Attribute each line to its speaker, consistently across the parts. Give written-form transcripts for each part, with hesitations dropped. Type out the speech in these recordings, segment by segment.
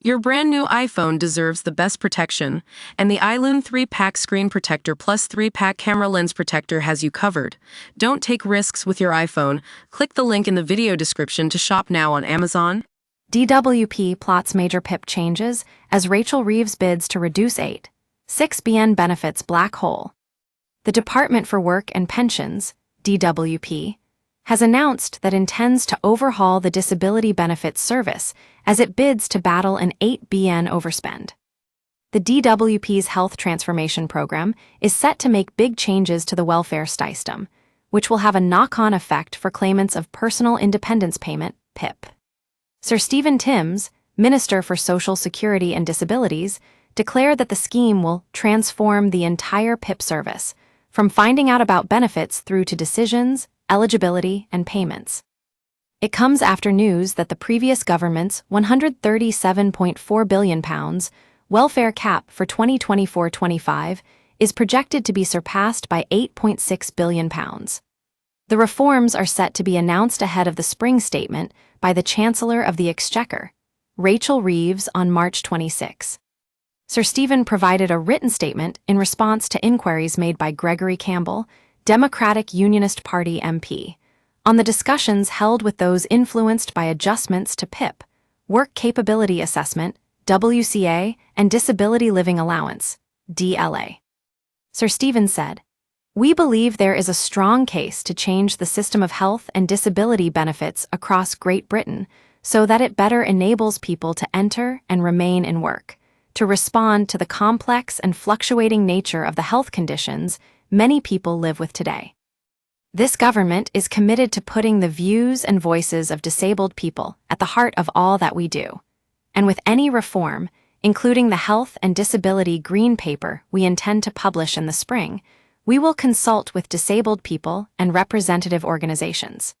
Speaker 1: Your brand new iPhone deserves the best protection, and the iLune 3-Pack Screen Protector Plus 3-Pack Camera Lens Protector has you covered. Don't take risks with your iPhone. Click the link in the video description to shop now on Amazon.
Speaker 2: DWP plots major PIP changes as Rachel Reeves bids to reduce 8.6 BN benefits black hole. The Department for Work and Pensions, DWP, has announced that intends to overhaul the disability benefits service as it bids to battle an 8 BN overspend. The DWP's health transformation program is set to make big changes to the welfare system, which will have a knock-on effect for claimants of Personal Independence Payment, PIP. Sir Stephen Timms, Minister for Social Security and Disabilities, declared that the scheme will transform the entire PIP service, from finding out about benefits through to decisions, eligibility, and payments. It comes after news that the previous government's £137.4 billion welfare cap for 2024-25 is projected to be surpassed by £8.6 billion. The reforms are set to be announced ahead of the spring statement by the Chancellor of the Exchequer, Rachel Reeves, on March 26. Sir Stephen provided a written statement in response to inquiries made by Gregory Campbell, Democratic Unionist Party MP, on the discussions held with those influenced by adjustments to PIP, Work Capability Assessment, WCA, and Disability Living Allowance, DLA. Sir Stephen said, "We believe there is a strong case to change the system of health and disability benefits across Great Britain so that it better enables people to enter and remain in work, to respond to the complex and fluctuating nature of the health conditions many people live with today. This government is committed to putting the views and voices of disabled people at the heart of all that we do. And with any reform, including the Health and Disability Green Paper we intend to publish in the spring, we will consult with disabled people and representative organizations."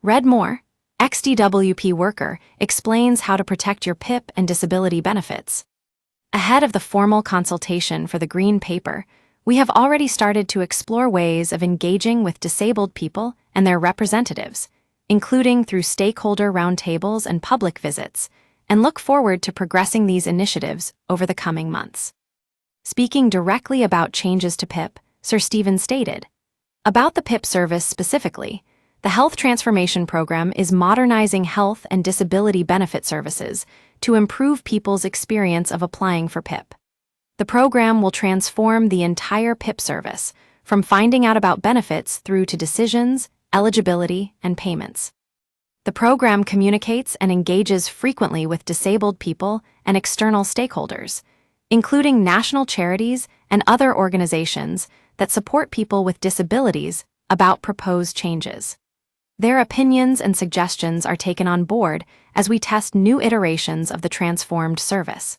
Speaker 2: Red Moore, ex-DWP worker, explains how to protect your PIP and disability benefits. Ahead of the formal consultation for the Green Paper, we have already started to explore ways of engaging with disabled people and their representatives, including through stakeholder roundtables and public visits, and look forward to progressing these initiatives over the coming months. Speaking directly about changes to PIP, Sir Stephen stated, "About the PIP service specifically, the Health Transformation Program is modernizing health and disability benefit services to improve people's experience of applying for PIP. The program will transform the entire PIP service, from finding out about benefits through to decisions, eligibility, and payments. The program communicates and engages frequently with disabled people and external stakeholders, including national charities and other organizations that support people with disabilities, about proposed changes. Their opinions and suggestions are taken on board as we test new iterations of the transformed service.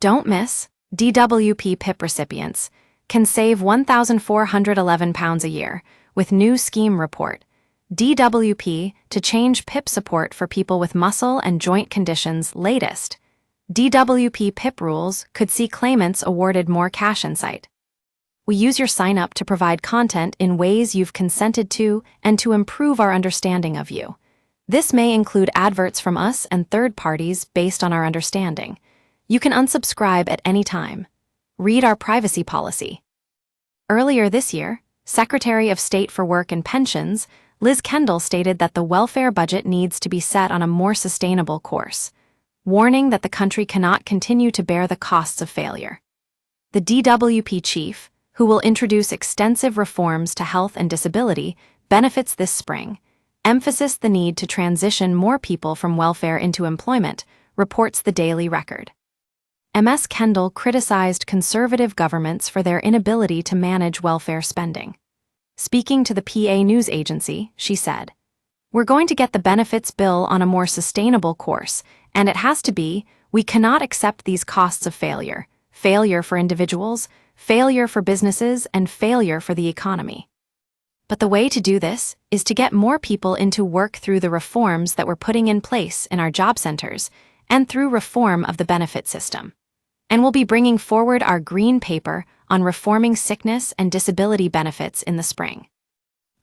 Speaker 2: Don't miss, DWP PIP recipients can save £1,411 a year with new scheme report, DWP to change PIP support for people with muscle and joint conditions latest. DWP PIP rules could see claimants awarded more cash insight. We use your sign-up to provide content in ways you've consented to and to improve our understanding of you. This may include adverts from us and third parties based on our understanding. You can unsubscribe at any time. Read our privacy policy." Earlier this year, Secretary of State for Work and Pensions, Liz Kendall, stated that the welfare budget needs to be set on a more sustainable course, warning that the country cannot continue to bear the costs of failure. The DWP chief, who will introduce extensive reforms to health and disability benefits this spring, emphasized the need to transition more people from welfare into employment, reports the Daily Record. Ms. Kendall criticized conservative governments for their inability to manage welfare spending. Speaking to the PA news agency, she said, "We're going to get the benefits bill on a more sustainable course, and it has to be, we cannot accept these costs of failure, failure for individuals, failure for businesses, and failure for the economy. But the way to do this is to get more people into work through the reforms that we're putting in place in our job centers and through reform of the benefit system. And we'll be bringing forward our Green Paper on reforming sickness and disability benefits in the spring."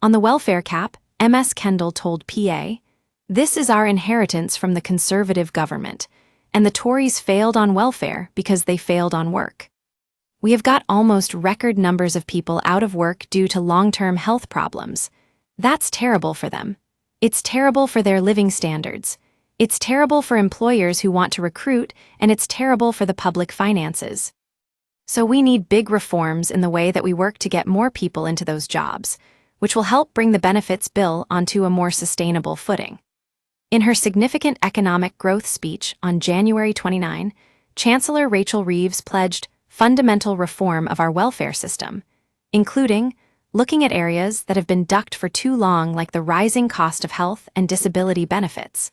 Speaker 2: On the welfare cap, Ms. Kendall told PA, "This is our inheritance from the Conservative government, and the Tories failed on welfare because they failed on work. We have got almost record numbers of people out of work due to long-term health problems. That's terrible for them. It's terrible for their living standards. It's terrible for employers who want to recruit, and it's terrible for the public finances. So we need big reforms in the way that we work to get more people into those jobs, which will help bring the benefits bill onto a more sustainable footing. In her significant economic growth speech on January 29, Chancellor Rachel Reeves pledged fundamental reform of our welfare system, including looking at areas that have been ducked for too long, like the rising cost of health and disability benefits.